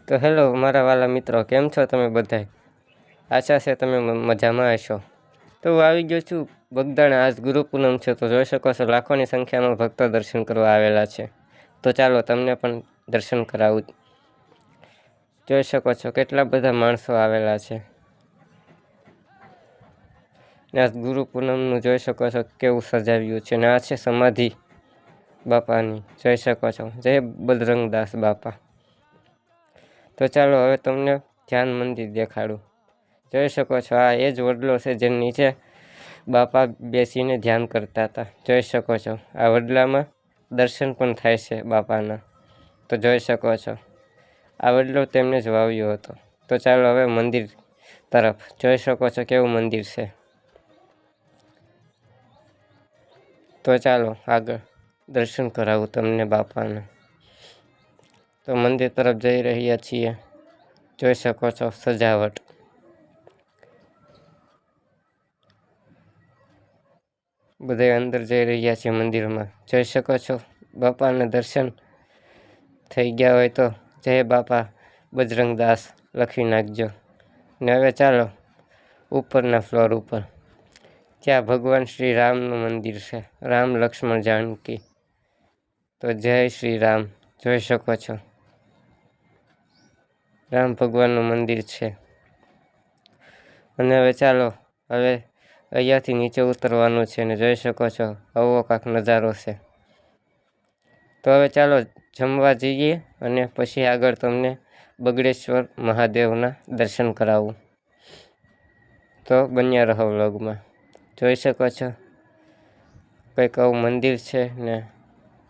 તો હેલો મારા વાલા મિત્રો, કેમ છો તમે બધાય? આશા છે તમે મજામાં હશો. તો હું આવી ગયો છું બગદાણા. આજ ગુરુ પૂનમ છે, તો જોઈ શકો છો લાખોની સંખ્યામાં ભક્તો દર્શન કરવા આવેલા છે. તો ચાલો તમને પણ દર્શન કરાવું. જોઈ શકો છો કેટલા બધા માણસો આવેલા છે. ને આજ ગુરુ પૂનમનું જોઈ શકો છો કેવું સજાવ્યું છે. ને આ છે સમાધિ બાપાની, જોઈ શકો છો. જય બજરંગદાસ બાપા. તો ચાલો હવે તમને ધ્યાન મંદિર દેખાડું. જોઈ શકો છો આ એ જ વડલો છે જે નીચે બાપા બેસીને ધ્યાન કરતા હતા. જોઈ શકો છો આ વડલામાં દર્શન પણ થાય છે બાપાના. તો જોઈ શકો છો આ વડલો તેમને જ વાવ્યો હતો. તો ચાલો હવે મંદિર તરફ. જોઈ શકો છો કેવું મંદિર છે. તો ચાલો આગળ દર્શન કરાવું તમને બાપાને. તો મંદિર તરફ જઈ રહ્યા છીએ. જોઈ શકો છો સજાવટ. બધા અંદર જઈ રહ્યા છે મંદિરમાં. જોઈ શકો છો બાપાના દર્શન થઈ ગયા હોય તો જય બાપા બજરંગદાસ લખી નાખજો. ને હવે ચાલો ઉપરના ફ્લોર ઉપર. ત્યાં ભગવાન શ્રી રામનું મંદિર છે. રામ લક્ષ્મણ જાનકી. તો જય શ્રી રામ. જોઈ શકો છો રામ ભગવાનનું મંદિર છે. અને હવે ચાલો હવે અહીંયાથી નીચે ઉતરવાનું છે. ને જોઈ શકો છો આવો કાંક નજારો છે. તો હવે ચાલો જમવા જઈએ અને પછી આગળ તમને બગડેશ્વર મહાદેવના દર્શન કરાવું. તો બન્યા રહો વ્લોગમાં. જોઈ શકો છો કંઈક આવું મંદિર છે ને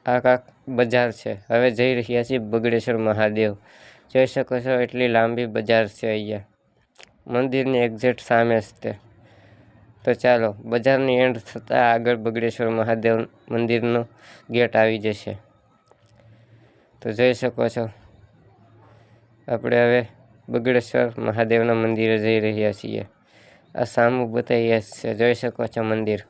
આ કાંક બજાર છે. હવે જઈ રહ્યા છીએ બગડેશ્વર મહાદેવ. જોઈ શકો છો એટલી લાંબી બજાર છે અહીંયા મંદિરની એક્ઝેક્ટ સામે જ તે. તો ચાલો બજારની એન્ડ થતાં આગળ બગડેશ્વર મહાદેવ મંદિરનો ગેટ આવી જશે. તો જોઈ શકો છો આપણે હવે બગડેશ્વર મહાદેવના મંદિરે જઈ રહ્યા છીએ. આ સામું બતાવીએ છે. જોઈ શકો છો મંદિર.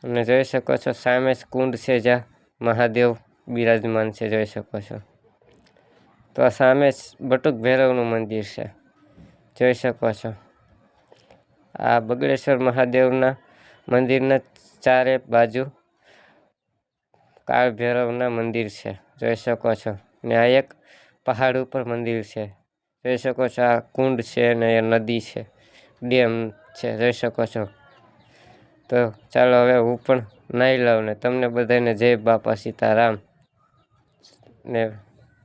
અને જોઈ શકો છો સામે જ કુંડ છે જ્યાં મહાદેવ બિરાજમાન છે. જોઈ શકો છો. તો આ સામે જ બટુક ભૈરવનું મંદિર છે. જોઈ શકો છો આ બગડેશ્વર મહાદેવના મંદિરના ચારે બાજુ કાળ ભૈરવના મંદિર છે. જોઈ શકો છો. ને આ એક પહાડ ઉપર મંદિર છે. જોઈ શકો છો આ કુંડ છે ને એ નદી છે, ડેમ છે. જોઈ શકો છો. તો ચાલો હવે હું પણ નાહી લઉં ને તમને બધાને જય બાપા સીતારામ ને